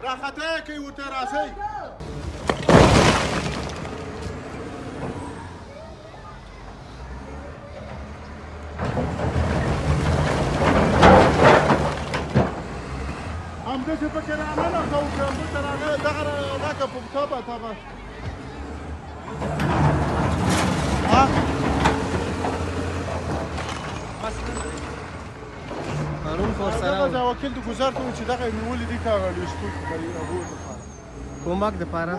راخته کوي ورته راسي همداسې پکې راننه کوو چې همدلته رانه دغه راکه په تبه هارون فورسره دا وکیل د ګزار ته چې دغه نیولې دي که لیستو کوي کومک دپاره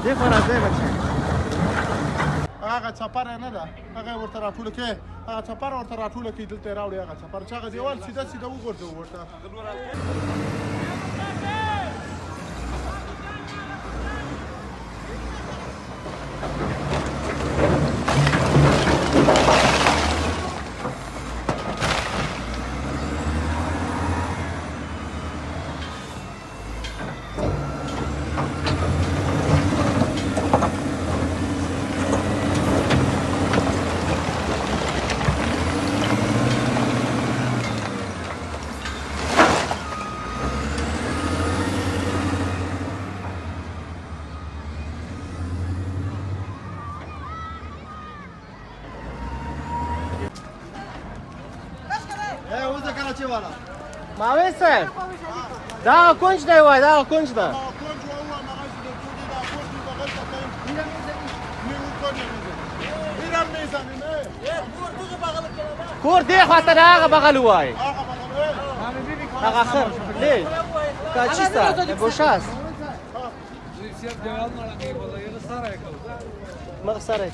دې خوا راځئ بچی هغه څپره نه ده هغه ورته راټوله کې هغه څپره ورته راټوله کې دلته یې راوړي هغه څپره چې هغه دیوال سیده سیده وغورځوو ورته ماوی صاحب دا کونج دی وای دا کونج ده کور دی خواته ده هغه بغل وای هغه آخر دی کاچیسته گوشه است مغ سره